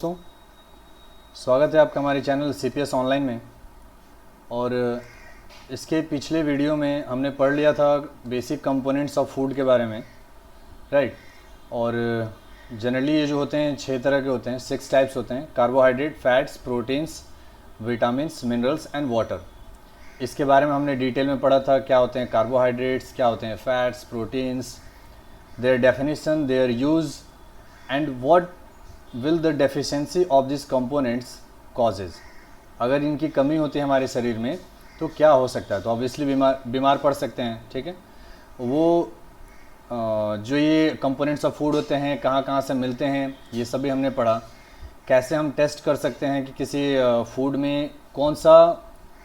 दोस्तों, स्वागत है आपका हमारे चैनल CPS ऑनलाइन में। और इसके पिछले वीडियो में हमने पढ़ लिया था बेसिक कंपोनेंट्स ऑफ फूड के बारे में, राइट। और जनरली ये जो होते हैं 6 तरह के होते हैं, 6 टाइप्स होते हैं: carbohydrate, fats, proteins, vitamins, minerals and water. इसके बारे में हमने डिटेल में पढ़ा था, क्या होते हैं कार्बोहाइड्रेट्स, क्या होते हैं fats, proteins, their definition, there use and what will the deficiency of this components causes. अगर इनकी कमी होती है हमारे शरीर में तो क्या हो सकता है, तो ऑब्वियसली बीमार पड़ सकते हैं, ठीक है। वो जो ये कंपोनेंट्स ऑफ फूड होते हैं कहाँ कहाँ से मिलते हैं ये सभी हमने पढ़ा। कैसे हम टेस्ट कर सकते हैं कि किसी फूड में कौन सा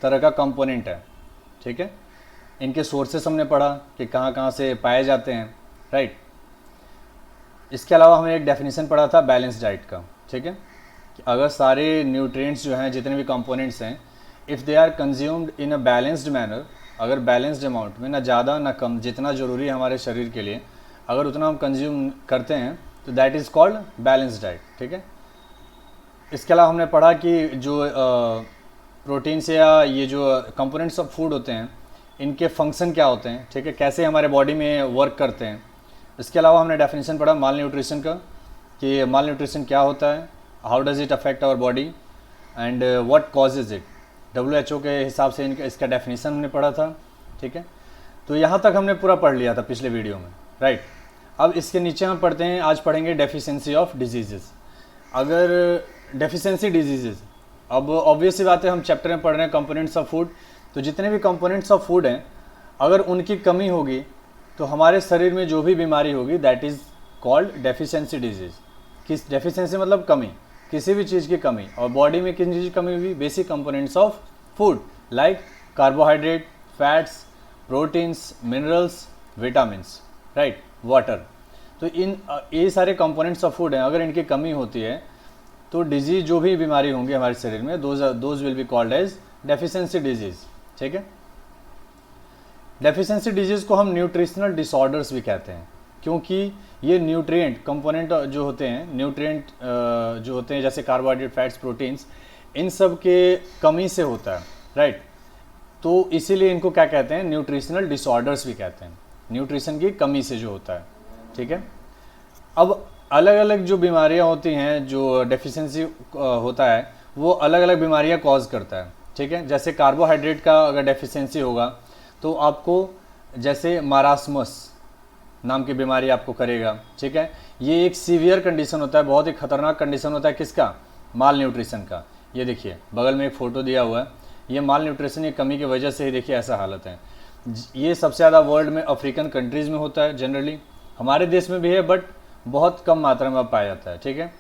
तरह का कंपोनेंट है, ठीक है। इनके सोर्सेस हमने पढ़ा कि कहाँ कहाँ से पाए जाते हैं, राइट। इसके अलावा हमने एक डेफिनेशन पढ़ा था बैलेंस डाइट का, ठीक है, कि अगर सारे न्यूट्रिएंट्स जो हैं, जितने भी कंपोनेंट्स हैं, if they are consumed in a balanced manner, अगर बैलेंस्ड अमाउंट में, ना ज़्यादा ना कम, जितना ज़रूरी है हमारे शरीर के लिए, अगर उतना हम कंज्यूम करते हैं तो that is called balance diet, ठीक है। इसके अलावा हमने पढ़ा कि जो प्रोटीन्स या ये जो कंपोनेंट्स ऑफ फूड होते हैं इनके फंक्शन क्या होते हैं, ठीक है, कैसे हमारे बॉडी में वर्क करते हैं। इसके अलावा हमने डेफिनेशन पढ़ा माल न्यूट्रिशन का, कि माल न्यूट्रिशन क्या होता है, how does it affect our body and what causes it. WHO के हिसाब से इसका डेफिनेशन हमने पढ़ा था, ठीक है। तो यहाँ तक हमने पूरा पढ़ लिया था पिछले वीडियो में, राइट। अब इसके नीचे हम पढ़ते हैं, आज पढ़ेंगे डेफिशिएंसी ऑफ डिजीज़। अगर डेफिशिएंसी डिजीज़, अब ऑब्वियस सी बात है, हम चैप्टर में पढ़ रहे हैं कंपोनेंट्स ऑफ फूड, तो जितने भी कंपोनेंट्स ऑफ फूड हैं अगर उनकी कमी होगी तो हमारे शरीर में जो भी बीमारी होगी that is called deficiency disease. किस डेफिशिएंसी मतलब कमी, किसी भी चीज़ की कमी। और बॉडी में किस चीज़ की कमी होगी, basic components of food like carbohydrate, fats, proteins, minerals, vitamins, right, water. तो इन ये सारे कंपोनेंट्स ऑफ फूड हैं, अगर इनकी कमी होती है तो डिजीज़, जो भी बीमारी होंगी हमारे शरीर में, those will be called as deficiency disease, ठीक है। डेफिशिएंसी डिजीज़ को हम न्यूट्रिशनल डिसऑर्डर्स भी कहते हैं, क्योंकि ये न्यूट्रिएंट कंपोनेंट जो होते हैं, न्यूट्रिएंट जो होते हैं जैसे कार्बोहाइड्रेट, फैट्स, प्रोटीन्स, इन सब के कमी से होता है, राइट। तो इसीलिए इनको क्या कहते हैं, न्यूट्रिशनल डिसऑर्डर्स भी कहते हैं, न्यूट्रिशन की कमी से जो होता है, ठीक है। अब अलग अलग जो बीमारियां होती हैं, जो डेफिशिएंसी होता है वो अलग अलग बीमारियां कॉज करता है, ठीक है। जैसे कार्बोहाइड्रेट का अगर डेफिशिएंसी होगा तो आपको जैसे मारास्मस नाम की बीमारी आपको करेगा, ठीक है। ये एक सीवियर कंडीशन होता है, बहुत ही खतरनाक कंडीशन होता है, किसका, माल न्यूट्रिशन का। ये देखिए बगल में एक फ़ोटो दिया हुआ है, ये माल न्यूट्रिशन की कमी की वजह से ही देखिए ऐसा हालत है। ये सबसे ज़्यादा वर्ल्ड में अफ्रीकन कंट्रीज़ में होता है जनरली, हमारे देश में भी है बट बहुत कम मात्रा में पाया जाता है, ठीक है।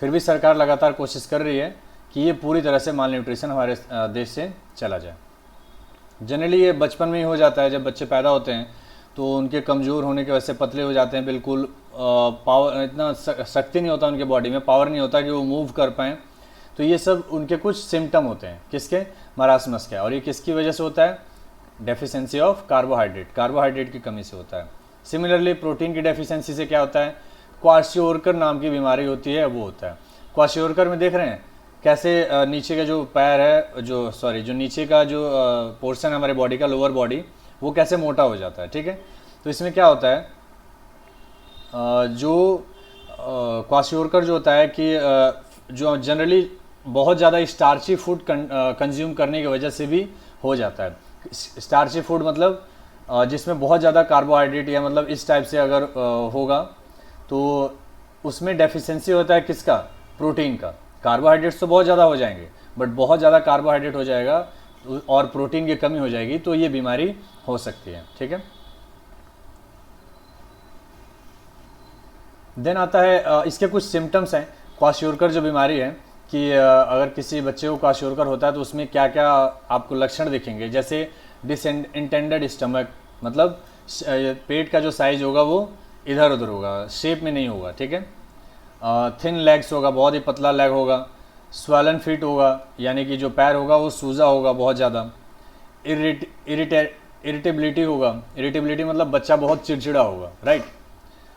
फिर भी सरकार लगातार कोशिश कर रही है कि ये पूरी तरह से माल न्यूट्रिशन हमारे देश से चला जाए। जनरली ये बचपन में ही हो जाता है, जब बच्चे पैदा होते हैं तो उनके कमज़ोर होने की वजह से पतले हो जाते हैं, बिल्कुल पावर, इतना शक्ति नहीं होता उनके बॉडी में, पावर नहीं होता कि वो मूव कर पाएँ। तो ये सब उनके कुछ सिम्टम होते हैं, किसके, मरासमस के। और ये किसकी वजह से होता है, डेफिशिएंसी ऑफ कार्बोहाइड्रेट, कार्बोहाइड्रेट की कमी से होता है। सिमिलरली प्रोटीन की डेफिशिएंसी से क्या होता है, क्वाशियोरकर नाम की बीमारी होती है, वो होता है। क्वाशियोरकर में देख रहे हैं कैसे नीचे का जो पैर है, जो नीचे का जो पोर्शन है हमारे बॉडी का, लोअर बॉडी, वो कैसे मोटा हो जाता है, ठीक है। तो इसमें क्या होता है, जो क्वाशियोरकर जो होता है कि जो जनरली बहुत ज़्यादा स्टार्ची फूड कंज्यूम करने की वजह से भी हो जाता है। स्टार्ची फूड मतलब जिसमें बहुत ज़्यादा कार्बोहाइड्रेट या मतलब इस टाइप से अगर होगा तो उसमें डेफिशिएंसी होता है किसका, प्रोटीन का। कार्बोहाइड्रेट्स तो बहुत ज़्यादा हो जाएंगे बट बहुत ज़्यादा कार्बोहाइड्रेट हो जाएगा और प्रोटीन की कमी हो जाएगी तो ये बीमारी हो सकती है, ठीक है। देन आता है इसके कुछ सिम्टम्स हैं, क्वाशियोरकर जो बीमारी है, कि अगर किसी बच्चे को क्वाशियोरकर होता है तो उसमें क्या क्या आपको लक्षण दिखेंगे। जैसे डिसइंटेंडेड स्टमक, मतलब पेट का जो साइज होगा वो इधर उधर होगा, शेप में नहीं होगा, ठीक है। थिन लेग्स होगा, बहुत ही पतला लेग होगा। स्वेलन फीट होगा, यानी कि जो पैर होगा वो सूजा होगा बहुत ज़्यादा। इरिटेबिलिटी होगा, इरिटेबिलिटी मतलब बच्चा बहुत चिड़चिड़ा होगा, राइट।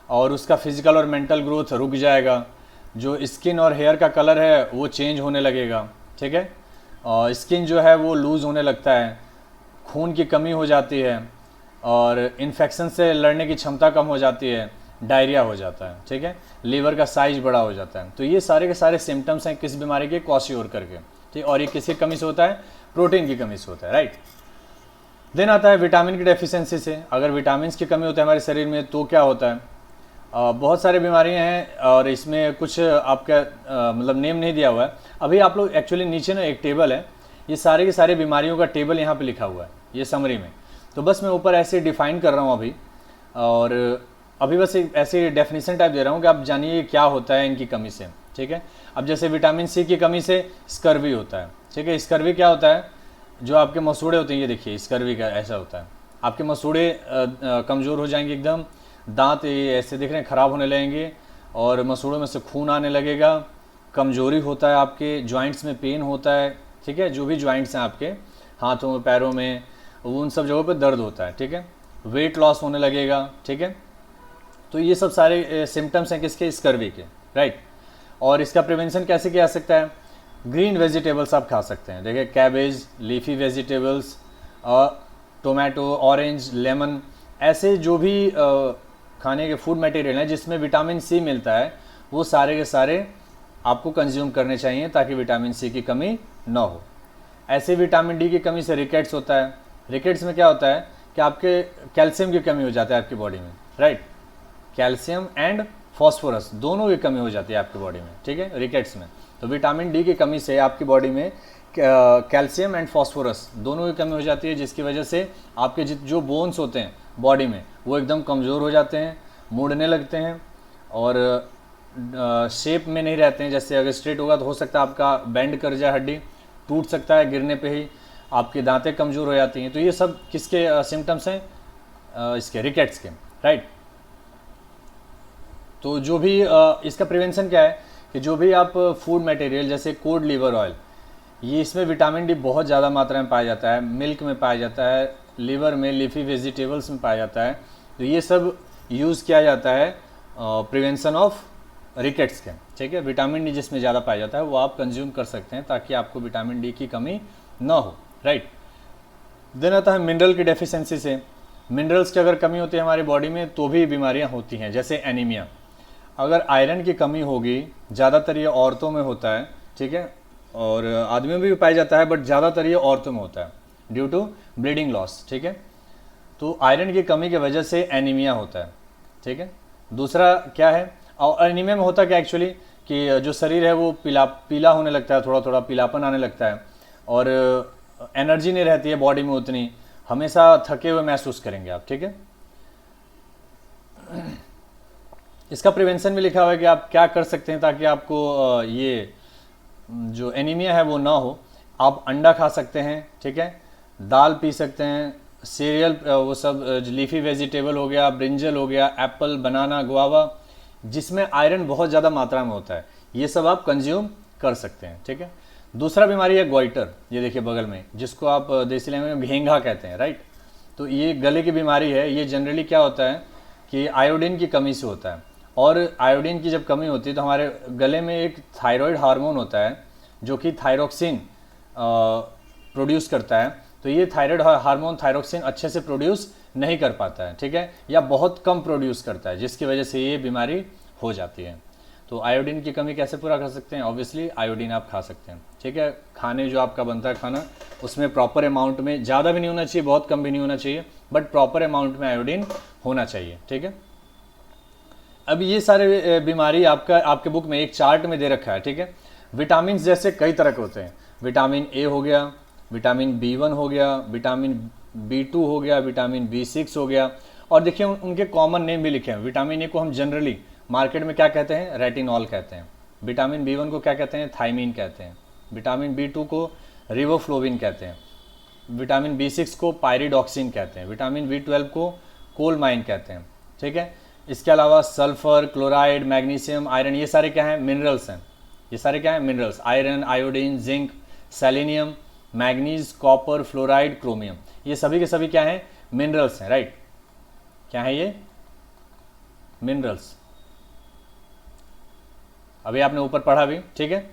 और उसका फिजिकल और मेंटल ग्रोथ रुक जाएगा। जो स्किन और हेयर का कलर है वो चेंज होने लगेगा, ठीक है। और स्किन जो है वो लूज़ होने लगता है, खून की कमी हो जाती है, और इन्फेक्शन से लड़ने की क्षमता कम हो जाती है, डायरिया हो जाता है, ठीक है। लीवर का साइज बड़ा हो जाता है। तो ये सारे के सारे सिम्टम्स हैं किस बीमारी के, क्वाशियोर करके, ठीक। और ये किसकी कमी से होता है, प्रोटीन की कमी से होता है, राइट। देन आता है विटामिन की डेफिशिएंसी से। अगर विटामिन की कमी होती है हमारे शरीर में तो क्या होता है, बहुत सारी बीमारियां हैं, और इसमें कुछ आपका मतलब नेम नहीं दिया हुआ है। अभी आप लोग एक्चुअली नीचे ना एक टेबल है, ये सारे की सारी बीमारियों का टेबल यहाँ पे लिखा हुआ है ये समरी में। तो बस मैं ऊपर ऐसे डिफाइन कर रहा हूँ अभी, और अभी बस एक ऐसे डेफिनेशन टाइप दे रहा हूँ कि आप जानिए क्या होता है इनकी कमी से, ठीक है। अब जैसे विटामिन सी की कमी से स्कर्वी होता है, ठीक है। स्कर्वी क्या होता है, जो आपके मसूड़े होते हैं, ये देखिए स्कर्वी का ऐसा होता है, आपके मसूड़े कमज़ोर हो जाएंगे एकदम, दांत ये ऐसे दिख रहे हैं ख़राब होने लगेंगे, और मसूड़ों में से खून आने लगेगा, कमजोरी होता है, आपके जॉइंट्स में पेन होता है, ठीक है। जो भी जॉइंट्स हैं आपके हाथों में पैरों में, उन सब जगहों पे दर्द होता है, ठीक है। वेट लॉस होने लगेगा, ठीक है। तो ये सब सारे सिम्टम्स हैं किसके, स्कर्वी के, राइट। और इसका प्रिवेंशन कैसे किया जा सकता है, ग्रीन वेजिटेबल्स आप खा सकते हैं, देखिए cabbage, leafy vegetables, tomato, orange, lemon, ऐसे जो भी खाने के फूड मटेरियल हैं जिसमें विटामिन सी मिलता है, वो सारे के सारे आपको कंज्यूम करने चाहिए ताकि विटामिन सी की कमी ना हो। ऐसे विटामिन डी की कमी से रिकेट्स होता है। रिकेट्स में क्या होता है कि आपके कैल्शियम की कमी हो जाता है आपकी बॉडी में, राइट। कैल्शियम एंड फॉस्फोरस दोनों की कमी हो जाती है आपकी बॉडी में, ठीक है, रिकेट्स में। तो विटामिन डी की कमी से आपकी बॉडी में कैल्शियम एंड फॉस्फोरस दोनों की कमी हो जाती है, जिसकी वजह से आपके जो बोन्स होते हैं बॉडी में वो एकदम कमज़ोर हो जाते हैं, मुड़ने लगते हैं, और शेप में नहीं रहते हैं। जैसे अगर स्ट्रेट होगा तो हो सकता है आपका बेंड कर जाए, हड्डी टूट सकता है गिरने पे ही, आपकी दांतें कमज़ोर हो जाती हैं। तो ये सब किसके सिम्टम्स हैं, इसके रिकेट्स के, राइट। तो जो भी इसका प्रिवेंशन क्या है कि जो भी आप फूड मटेरियल जैसे कोड लीवर ऑयल, ये इसमें विटामिन डी बहुत ज़्यादा मात्रा में पाया जाता है, मिल्क में पाया जाता है, लीवर में, लीफी वेजिटेबल्स में पाया जाता है। तो ये सब यूज़ किया जाता है प्रिवेंशन ऑफ रिकेट्स के, ठीक है। विटामिन डी जिसमें ज़्यादा पाया जाता है वो आप कंज्यूम कर सकते हैं ताकि आपको विटामिन डी की कमी ना हो, राइट। देन आता है मिनरल की डेफिशिएंसी से। मिनरल्स की अगर कमी होती है हमारी बॉडी में तो भी बीमारियां होती हैं, जैसे एनीमिया। अगर आयरन की कमी होगी, ज़्यादातर ये औरतों में होता है, ठीक है, और आदमियों में भी पाया जाता है, बट ज़्यादातर ये औरतों में होता है ड्यू टू ब्लीडिंग लॉस, ठीक है। तो आयरन की कमी की वजह से एनीमिया होता है, ठीक है। दूसरा क्या है, और एनीमिया में होता क्या एक्चुअली कि जो शरीर है वो पीला होने लगता है, थोड़ा थोड़ा पीलापन आने लगता है, और एनर्जी नहीं रहती है बॉडी में उतनी, हमेशा थके हुए महसूस करेंगे आप, ठीक है। इसका प्रिवेंशन भी लिखा हुआ है कि आप क्या कर सकते हैं ताकि आपको ये जो एनीमिया है वो ना हो। आप अंडा खा सकते हैं, ठीक है, दाल पी सकते हैं, सीरियल, वो सब लीफी वेजिटेबल हो गया, ब्रिंजल हो गया, एप्पल, बनाना, गुआवा, जिसमें आयरन बहुत ज़्यादा मात्रा में होता है, ये सब आप कंज्यूम कर सकते हैं, ठीक है। दूसरा बीमारी है गोइटर, ये देखिए बगल में, जिसको आप देसी लैंग्वेज में घेंघा कहते हैं, राइट। तो ये गले की बीमारी है। ये जनरली क्या होता है कि आयोडीन की कमी से होता है, और आयोडीन की जब कमी होती है तो हमारे गले में एक थायराइड हार्मोन होता है जो कि थायरोक्सिन प्रोड्यूस करता है। तो ये थायराइड हार्मोन थायरोक्सिन अच्छे से प्रोड्यूस नहीं कर पाता है, ठीक है, या बहुत कम प्रोड्यूस करता है, जिसकी वजह से ये बीमारी हो जाती है। तो आयोडीन की कमी कैसे पूरा कर सकते हैं, ऑब्वियसली आयोडीन आप खा सकते हैं, ठीक है। खाने जो आपका बनता है खाना, उसमें प्रॉपर अमाउंट में, ज़्यादा भी नहीं होना चाहिए, बहुत कम भी नहीं होना चाहिए, बट प्रॉपर अमाउंट में आयोडीन होना चाहिए, ठीक है। अब ये सारे बीमारी आपके बुक में एक चार्ट में दे रखा है, ठीक है। विटामिन जैसे कई तरह के होते हैं, विटामिन ए हो गया, विटामिन B1 हो गया, विटामिन B2 हो गया, विटामिन B6 हो गया, और देखिए उनके कॉमन नेम भी लिखे हैं। विटामिन ए को हम जनरली मार्केट में क्या कहते हैं, रेटिनॉल कहते हैं। विटामिन B1 को क्या कहते हैं, थायमीन कहते हैं। विटामिन B2 को रिबोफ्लोविन कहते हैं। विटामिन B6 को पायरिडॉक्सिन कहते हैं। विटामिन B12 को कोलमाइन कहते हैं, ठीक है। इसके अलावा सल्फर, क्लोराइड, मैग्नीशियम, आयरन, ये सारे क्या हैं, मिनरल्स हैं। ये सारे क्या हैं, minerals. Iron, iodine, zinc, selenium, manganese, copper, fluoride, chromium, ये सभी के सभी क्या हैं, मिनरल्स हैं, राइट। क्या है ये, मिनरल्स। अभी आपने ऊपर पढ़ा भी, ठीक है।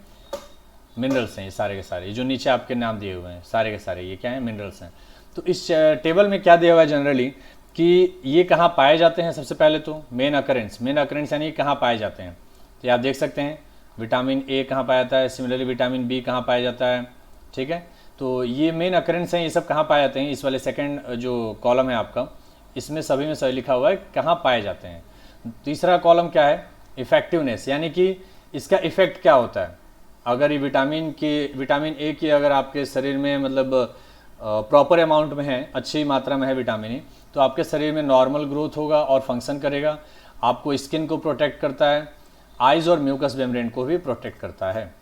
मिनरल्स हैं ये सारे के सारे, ये जो नीचे आपके नाम दिए हुए हैं सारे के सारे ये क्या हैं, मिनरल्स हैं। तो इस टेबल में क्या दिया हुआ है जनरली कि ये कहाँ पाए जाते हैं। सबसे पहले तो मेन अकरेंस यानी कहाँ पाए जाते हैं। तो आप देख सकते हैं विटामिन ए कहाँ पाया जाता है, सिमिलरली विटामिन बी कहाँ पाया जाता है, ठीक है। तो ये मेन अकरेंस हैं, ये सब कहाँ पाए जाते हैं। इस वाले सेकंड जो कॉलम है आपका, इसमें सभी में सही लिखा हुआ है कहाँ पाए जाते हैं। तीसरा कॉलम क्या है, इफेक्टिवनेस, यानी कि इसका इफेक्ट क्या होता है। अगर ये विटामिन ए की अगर आपके शरीर में मतलब प्रॉपर अमाउंट में है, अच्छी मात्रा में है विटामिन ए, तो आपके शरीर में नॉर्मल ग्रोथ होगा और फंक्शन करेगा, आपको स्किन को प्रोटेक्ट करता है, आइज़ और म्यूकस मेम्ब्रेन को भी प्रोटेक्ट करता है।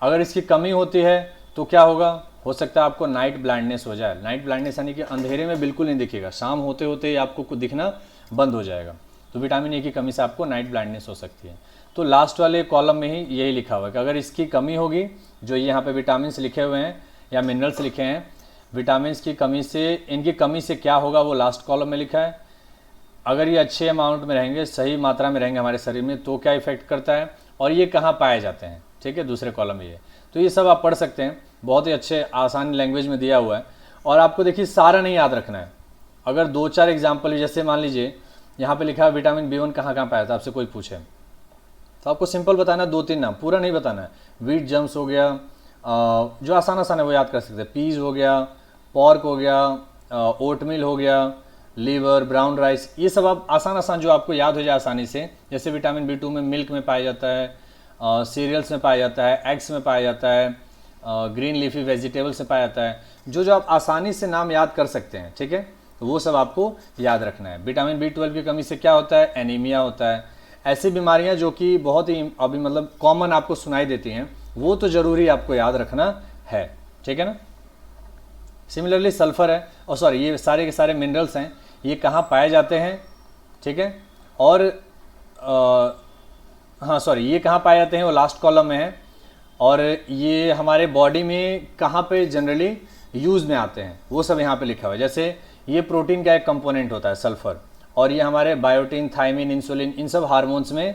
अगर इसकी कमी होती है तो क्या होगा, हो सकता है आपको नाइट ब्लाइंडनेस हो जाए। नाइट ब्लाइंडनेस यानी कि अंधेरे में बिल्कुल नहीं दिखेगा, शाम होते होते ही आपको कुछ दिखना बंद हो जाएगा। तो विटामिन ए की कमी से आपको नाइट ब्लाइंडनेस हो सकती है। तो लास्ट वाले कॉलम में ही यही लिखा हुआ है कि अगर इसकी कमी होगी, जो यहाँ पे विटामिन लिखे हुए हैं या मिनरल्स लिखे हैं, विटामिन की कमी से, इनकी कमी से क्या होगा वो लास्ट कॉलम में लिखा है। अगर ये अच्छे अमाउंट में रहेंगे, सही मात्रा में रहेंगे हमारे शरीर में, तो क्या इफेक्ट करता है और ये कहाँ पाए जाते हैं, ठीक है, दूसरे कॉलम में ये। तो ये सब आप पढ़ सकते हैं, बहुत ही अच्छे आसान लैंग्वेज में दिया हुआ है। और आपको देखिए सारा नहीं याद रखना है। अगर 2-4 एग्जाम्पल, जैसे मान लीजिए यहाँ पे लिखा है विटामिन B1 कहाँ कहाँ पाया था, आपसे कोई पूछे तो आपको सिंपल बताना है 2-3 नाम, पूरा नहीं बताना है। व्हीट जम्स हो गया, जो आसान है वो याद कर सकते हैं। पीज हो गया, पॉर्क हो गया, ओटमील हो गया, लीवर, ब्राउन राइस, ये सब आप आसान जो आपको याद हो जाए आसानी से। जैसे विटामिन B2 में मिल्क में पाया जाता है, सीरियल्स में पाया जाता है, एग्स में पाया जाता है, ग्रीन लीफी वेजिटेबल्स में पाया जाता है। जो आप आसानी से नाम याद कर सकते हैं, ठीक है, तो वो सब आपको याद रखना है। विटामिन B12 की कमी से क्या होता है, एनीमिया होता है। ऐसी बीमारियां जो कि बहुत ही अभी मतलब कॉमन आपको सुनाई देती हैं, वो तो ज़रूरी आपको याद रखना है, ठीक है ना। सिमिलरली सल्फर है, और सॉरी ये सारे के सारे मिनरल्स हैं, ये कहाँ पाए जाते हैं, ठीक है। और हाँ सॉरी, ये कहाँ पाए जाते हैं वो लास्ट कॉलम में है। और ये हमारे बॉडी में कहाँ पे जनरली यूज़ में आते हैं, वो सब यहाँ पे लिखा हुआ है। जैसे ये प्रोटीन का एक कंपोनेंट होता है सल्फर, और ये हमारे बायोटिन, थायमिन, इंसुलिन, इन सब हार्मोन्स में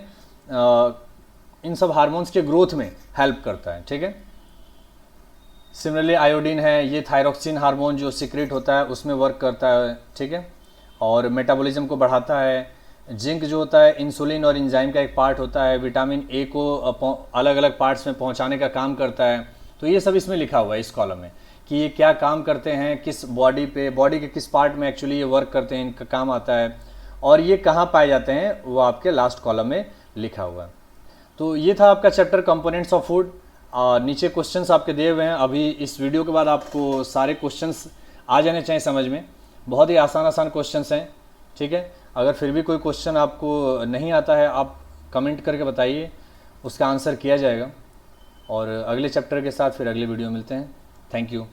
इन सब हार्मोन्स के ग्रोथ में हेल्प करता है, ठीक है। सिमिलरली आयोडीन है, ये थायरोक्सिन हार्मोन जो सीक्रेट होता है उसमें वर्क करता है, ठीक है, और मेटाबॉलिज्म को बढ़ाता है। जिंक जो होता है इंसुलिन और एंजाइम का एक पार्ट होता है, विटामिन ए को अलग अलग पार्ट्स में पहुंचाने का काम करता है। तो ये सब इसमें लिखा हुआ है इस कॉलम में कि ये क्या काम करते हैं, किस बॉडी के किस पार्ट में एक्चुअली ये वर्क करते हैं, इनका काम आता है, और ये कहाँ पाए जाते हैं वो आपके लास्ट कॉलम में लिखा हुआ है। तो ये था आपका चैप्टर कंपोनेंट्स ऑफ फूड। नीचे क्वेश्चंस आपके दिए हुए हैं, अभी इस वीडियो के बाद आपको सारे क्वेश्चंस आ जाने चाहिए समझ में। बहुत ही आसान क्वेश्चंस हैं, ठीक है। अगर फिर भी कोई क्वेश्चन आपको नहीं आता है, आप कमेंट करके बताइए, उसका आंसर किया जाएगा। और अगले चैप्टर के साथ फिर अगले वीडियो मिलते हैं। Thank you.